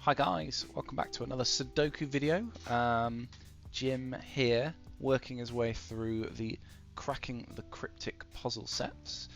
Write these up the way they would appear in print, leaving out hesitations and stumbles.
Hi guys, welcome back to another Sudoku video. Jim here, working his way through the Cracking the Cryptic puzzle sets.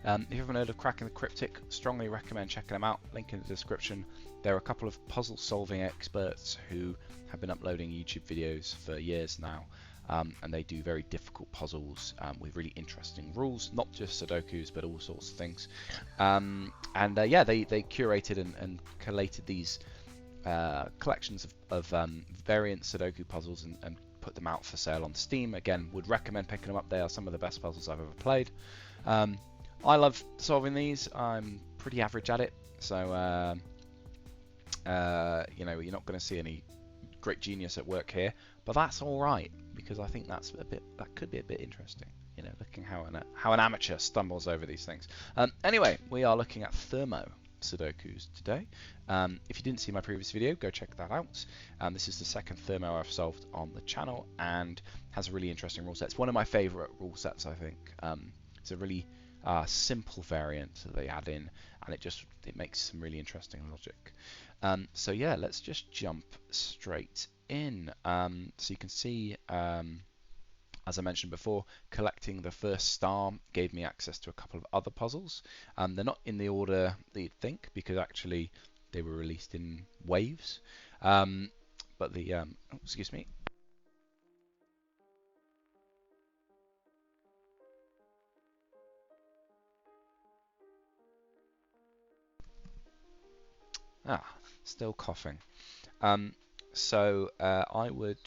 If you haven't heard of Cracking the Cryptic, strongly recommend checking them out. Link in the description. There are a couple of puzzle solving experts who have been uploading YouTube videos for years now. And they do very difficult puzzles with really interesting rules, not just Sudokus, but all sorts of things. Yeah, they curated and collated these collections of variant Sudoku puzzles and put them out for sale on Steam. Again, would recommend picking them up. They are some of the best puzzles I've ever played. I love solving these. I'm pretty average at it, so you know, you're not going to see any great genius at work here, but that's all right because I think that could be a bit interesting. You know, looking how an amateur stumbles over these things. Anyway, we are looking at Thermo Sudokus today. If you didn't see my previous video, go check that out. This is the second Thermo I've solved on the channel and has a really interesting rule set. It's one of my favourite rule sets, I think. It's a really simple variant that they add in, and it makes some really interesting logic. So yeah, let's just jump straight in. So you can see, as I mentioned before, collecting the first star gave me access to a couple of other puzzles. They're not in the order that you'd think, because actually they were released in waves. But the excuse me. Still coughing. So I would.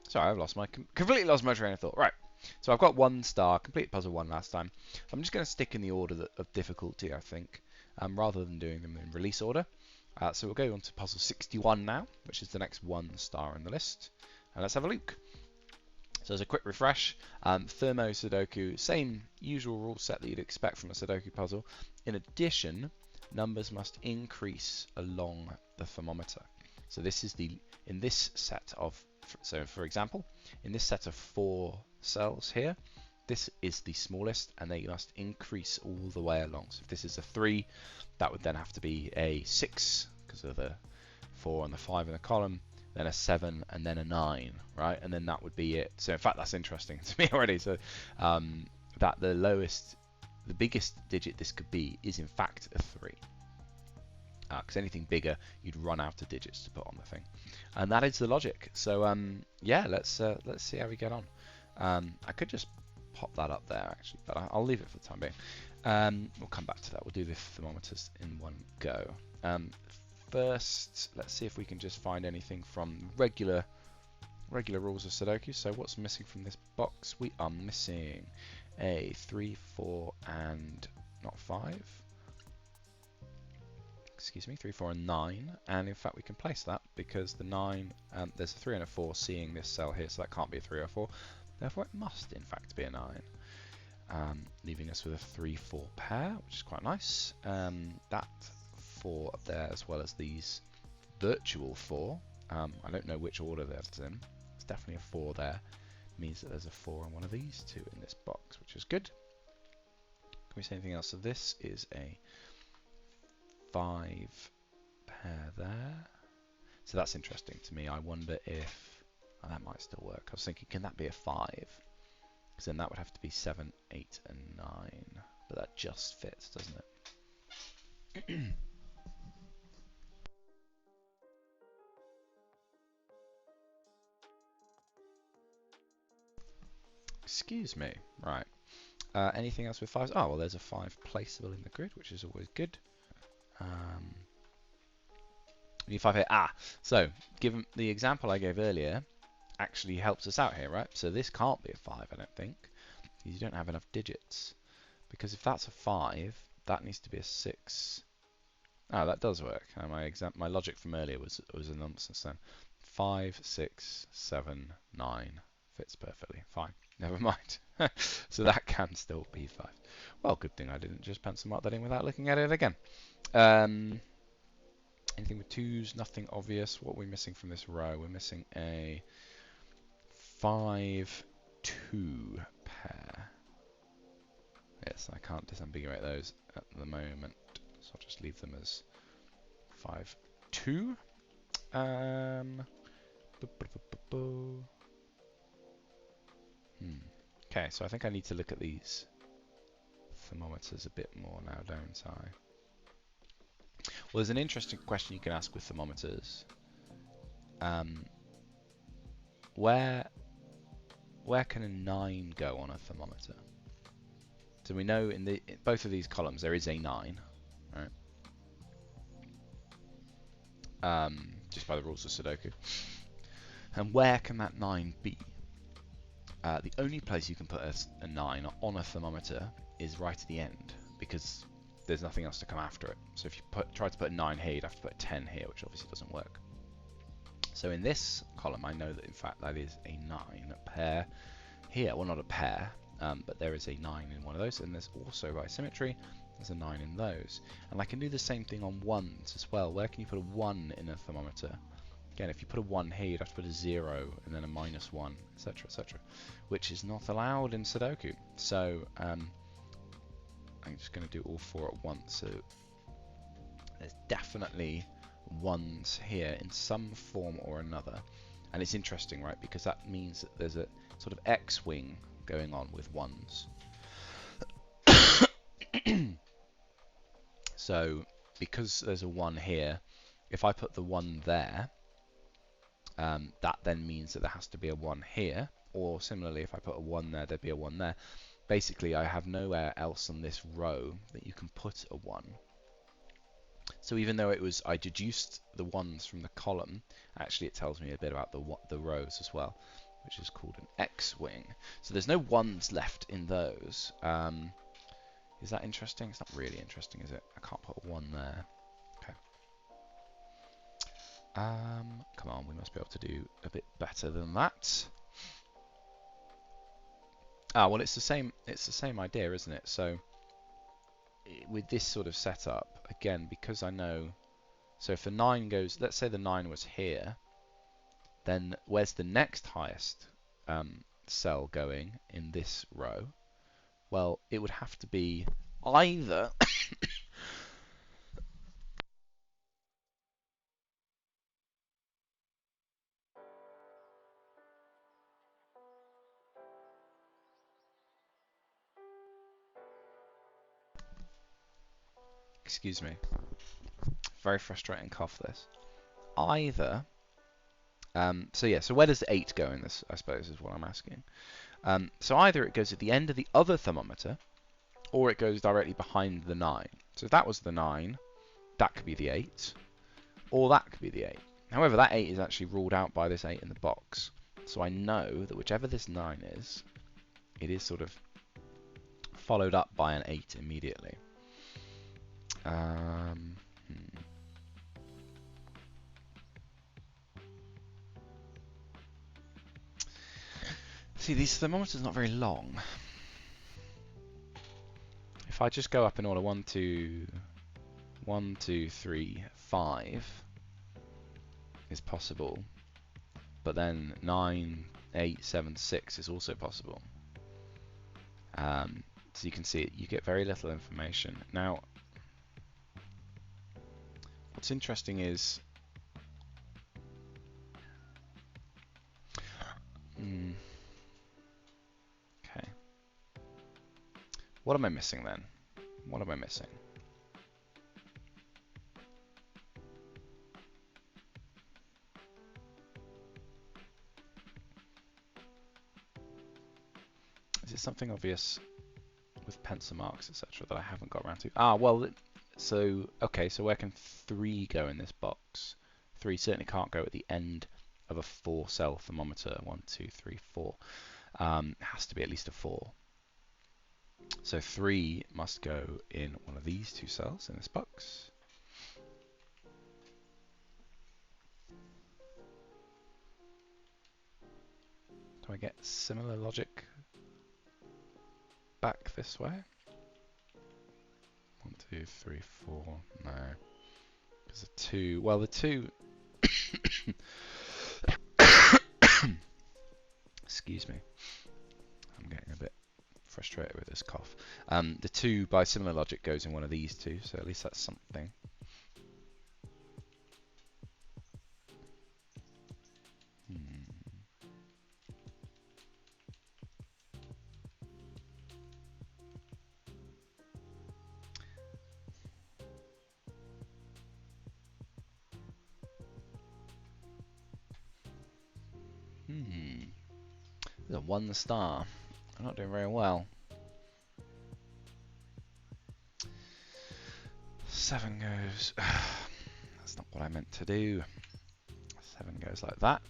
Sorry, I've lost completely lost my train of thought. Right. So I've got 1 star, complete puzzle 1 last time. I'm just going to stick in the order of difficulty, I think, rather than doing them in release order. So we'll go on to puzzle 61 now, which is the next 1 star on the list. And let's have a look. So as a quick refresh, Thermo Sudoku, same usual rule set that you'd expect from a Sudoku puzzle. In addition, numbers must increase along the thermometer. So this is in this set of, so for example, in this set of 4 cells here, this is the smallest, and they must increase all the way along. So if this is a 3, that would then have to be a 6 because of the 4 and the 5 in the column, then a 7, and then a 9, right? And then that would be it. So in fact, that's interesting to me already. So that the biggest digit this could be is in fact a 3. Because anything bigger, you'd run out of digits to put on the thing, and that is the logic. So yeah, let's see how we get on. I could just pop that up there actually, but I'll leave it for the time being. We'll come back to that. We'll do the thermometers in one go. First, let's see if we can just find anything from regular rules of Sudoku. So what's missing from this box? We are missing a 3, 4, and not 5. Excuse me, 3, 4, and 9, and in fact we can place that because the 9, there's a 3 and a 4 seeing this cell here, so that can't be a 3 or 4, therefore it must in fact be a 9, leaving us with a 3, 4 pair, which is quite nice. That 4 up there, as well as these virtual 4, I don't know which order that's in, it's definitely a 4 there, means that there's a 4 on one of these 2 in this box, which is good. Can we say anything else? So this is a 5 pair there. So that's interesting to me. I wonder if that might still work. I was thinking, can that be a 5? Because then that would have to be 7, 8, and 9. But that just fits, doesn't it? Excuse me. Right. Anything else with 5s? Oh, well, there's a 5 placeable in the grid, which is always good. Need 5 here. So given the example I gave earlier, actually helps us out here, right? So this can't be a 5, I don't think, because you don't have enough digits. Because if that's a 5, that needs to be a 6. That does work. My logic from earlier was a nonsense then. 5, 6, 7, 9 fits perfectly. Fine. Never mind. So that can still be 5. Well, good thing I didn't just pencil mark that in without looking at it again. Anything with 2s? Nothing obvious. What are we missing from this row? We're missing a 5, 2 pair. Yes, I can't disambiguate those at the moment, so I'll just leave them as 5, 2. Okay, so I think I need to look at these thermometers a bit more now, don't I? Well, there's an interesting question you can ask with thermometers. Where can a 9 go on a thermometer? So we know in both of these columns there is a 9, right? Just by the rules of Sudoku. And where can that 9 be? The only place you can put a 9 on a thermometer is right at the end, because there's nothing else to come after it. So if you try to put a 9 here, you'd have to put a 10 here, which obviously doesn't work. So in this column, I know that in fact that is a 9 pair here. Well, not a pair, but there is a 9 in one of those, and there's also, by symmetry, there's a 9 in those. And I can do the same thing on 1s as well. Where can you put a 1 in a thermometer? Again, if you put a 1 here, you'd have to put a 0 and then a -1, etc., etc., which is not allowed in Sudoku. So I'm just going to do all 4 at once. So there's definitely 1s here in some form or another. And it's interesting, right, because that means that there's a sort of X-wing going on with 1s. So because there's a 1 here, if I put the 1 there, that then means that there has to be a 1 here, or similarly, if I put a 1 there, there'd be a 1 there. Basically, I have nowhere else on this row that you can put a 1. So even though I deduced the 1s from the column, actually it tells me a bit about the rows as well, which is called an X-wing. So there's no 1s left in those. Is that interesting? It's not really interesting, is it? I can't put a 1 there. Okay. Come on, we must be able to do a bit better than that. Well, it's the same idea, isn't it? So with this sort of setup, again, because I know, so if the 9 goes, let's say the 9 was here, then where's the next highest cell going in this row? Well, it would have to be either excuse me, very frustrating cough this. Either, so where does 8 go in this, I suppose, is what I'm asking. So either it goes at the end of the other thermometer, or it goes directly behind the 9. So if that was the 9, that could be the 8, or that could be the 8. However, that 8 is actually ruled out by this 8 in the box. So I know that whichever this 9 is, it is sort of followed up by an 8 immediately. See, these thermometers are not very long. If I just go up in order 1, 2, 3, 5 is possible, but then 9, 8, 7, 6 is also possible. So you can see you get very little information. Now, what's interesting is okay. What am I missing then? What am I missing? Is it something obvious with pencil marks, etc., that I haven't got around to? Well, so okay, so where can 3 go in this box? 3 certainly can't go at the end of a 4-cell thermometer. 1, 2, 3, 4. It has to be at least a 4. So 3 must go in one of these 2 cells in this box. Do I get similar logic back this way? 1, 2, 3, 4. No. Because the 2. Well, the 2. Excuse me. I'm getting a bit frustrated with this cough. The 2, by similar logic, goes in one of these 2, so at least that's something. It's a 1 star. I'm not doing very well. 7 goes. That's not what I meant to do. 7 goes like that.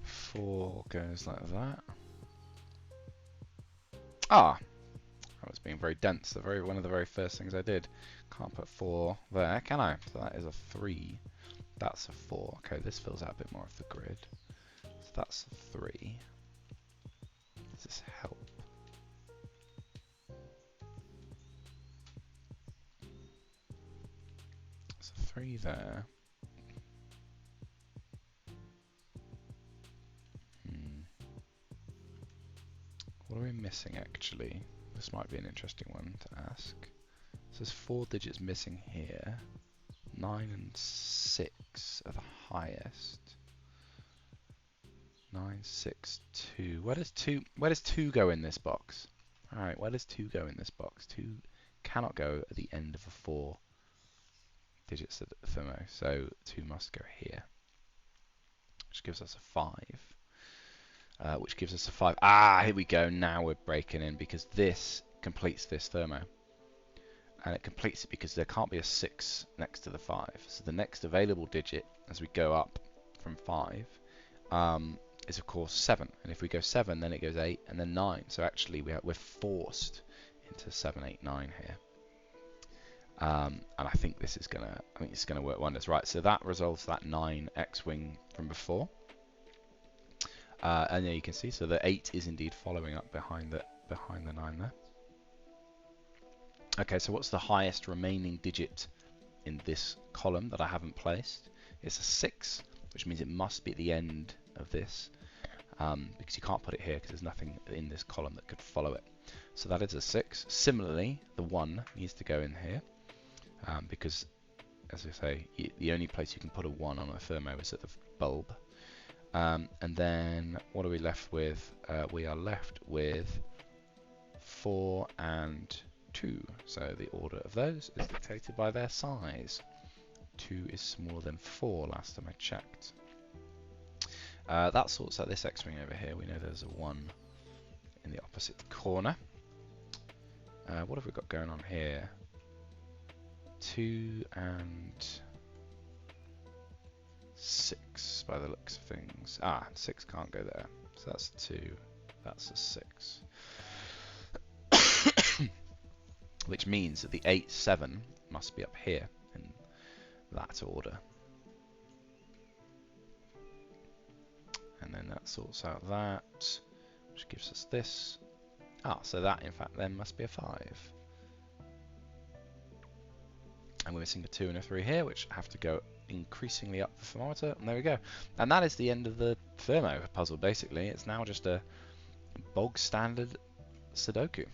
4 goes like that. Ah, I was being very dense. One of the very first things I did. Can't put 4 there, can I? So that is a 3. That's a 4. Okay, this fills out a bit more of the grid. So that's a 3. Does this help? It's a 3 there. What are we missing actually? This might be an interesting one to ask. So there's 4 digits missing here. 9 and 6 are the highest. 9, 6, 2. Where does 2 go in this box? Alright, where does 2 go in this box? 2 cannot go at the end of a 4 digits at Thermo, so 2 must go here. Which gives us a 5. Which gives us a 5. Ah, here we go. Now we're breaking in because this completes this Thermo. And it completes it because there can't be a 6 next to the 5. So the next available digit as we go up from 5 is of course 7. And if we go 7, then it goes 8 and then 9. So actually we're forced into 7, 8, 9 here. And I think this is gonna work wonders. Right, so that resolves that 9 X-wing from before. And there you can see, so the 8 is indeed following up behind the 9 there. Okay, so what's the highest remaining digit in this column that I haven't placed? It's a 6, which means it must be at the end of this, because you can't put it here because there's nothing in this column that could follow it. So that is a 6. Similarly, the 1 needs to go in here, because, as I say, the only place you can put a 1 on a Thermo is at the bulb. And then what are we left with? We are left with 4 and 2. So the order of those is dictated by their size. 2 is smaller than 4 last time I checked. That sorts out this X-wing over here. We know there's a 1 in the opposite corner. What have we got going on here? 2 and 6 by the looks of things. 6 can't go there. So that's 2. That's a 6. Which means that the 8, 7 must be up here in that order. And then that sorts out that, which gives us this. So that in fact then must be a 5. And we're missing a 2 and a 3 here, which have to go increasingly up the thermometer. And there we go. And that is the end of the Thermo puzzle, basically. It's now just a bog standard Sudoku.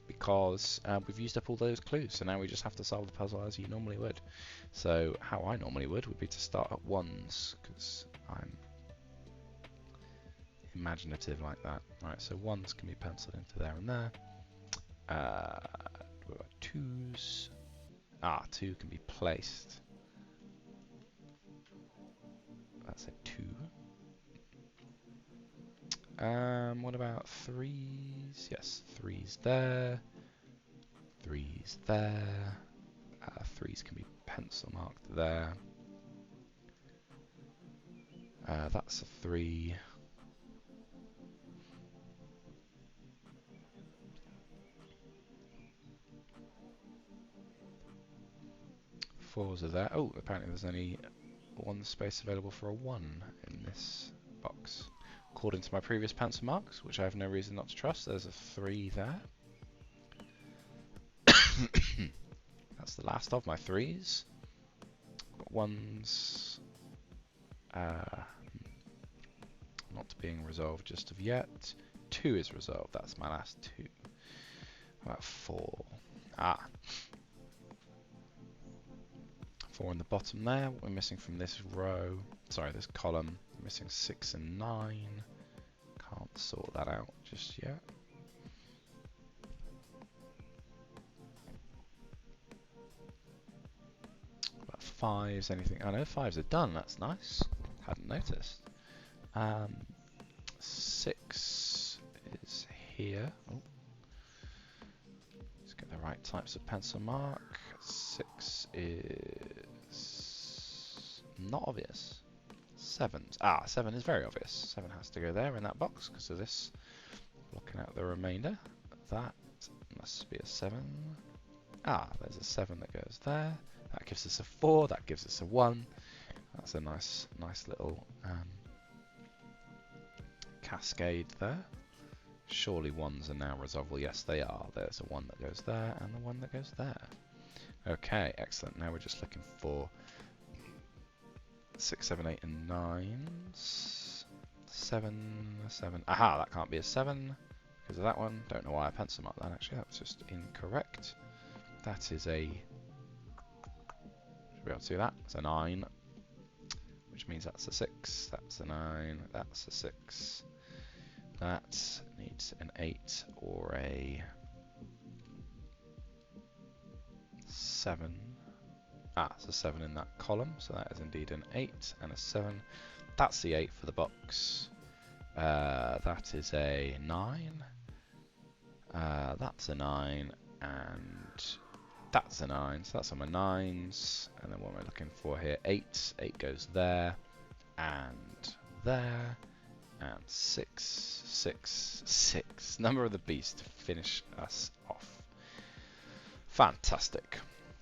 Because we've used up all those clues, so now we just have to solve the puzzle as you normally would. So how I normally would be to start at 1s, because I'm imaginative like that. Right, so 1s can be penciled into there and there. What about 2s? 2 can be placed. That's a 2. What about 3s? Yes, 3s there. 3s there. 3s can be pencil marked there. That's a 3. Fours are there. Oh, apparently there's only one space available for a 1 in this box. According to my previous pencil marks, which I have no reason not to trust, there's a 3 there. That's the last of my 3s. Got 1s. Not being resolved just of yet. 2 is resolved. That's my last 2. How about 4? 4 in the bottom there. What we're missing from this row, sorry, this column, we're missing 6 and 9. Can't sort that out just yet. 5s, anything? Oh no, 5s are done. That's nice. Hadn't noticed. 6 is here. Oh. Let's get the right types of pencil mark. 6 is not obvious. 7s. 7 is very obvious. 7 has to go there in that box because of this. Looking at the remainder. That must be a 7. There's a 7 that goes there. That gives us a 4. That gives us a 1. That's a nice little cascade there. Surely 1s are now resolvable. Yes, they are. There's a 1 that goes there and the 1 that goes there. Okay, excellent. Now we're just looking for 6, 7, 8, and 9s. 7, 7. Aha, that can't be a 7 because of that one. Don't know why I pencil marked that actually. That was just incorrect. That is a... Should be able to do that. It's a 9, which means that's a 6. That's a 9. That's a 6. That needs an 8 or a 7. It's a 7 in that column, so that is indeed an 8 and a 7. That's the 8 for the box. That is a 9. That's a 9, and that's a 9. So that's on my 9s. And then what am I looking for here? 8. 8 goes there, and there, and 6, 6, 6. Number of the beast to finish us off. Fantastic.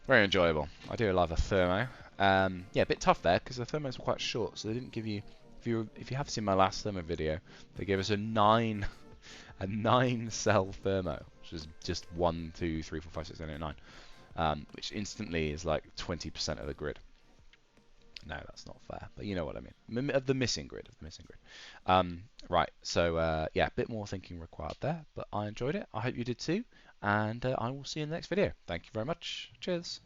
Very enjoyable. I do love a Thermo. Yeah, a bit tough there because the Thermos were quite short, so they didn't give you. If you have seen my last Thermo video, they gave us a 9 cell Thermo, which is just 1, 2, 3, 4, 5, 6, 7, 8, 9, which instantly is like 20% of the grid. No, that's not fair, but you know what I mean. Of the missing grid. Right. So yeah, a bit more thinking required there, but I enjoyed it. I hope you did too, and I will see you in the next video. Thank you very much. Cheers.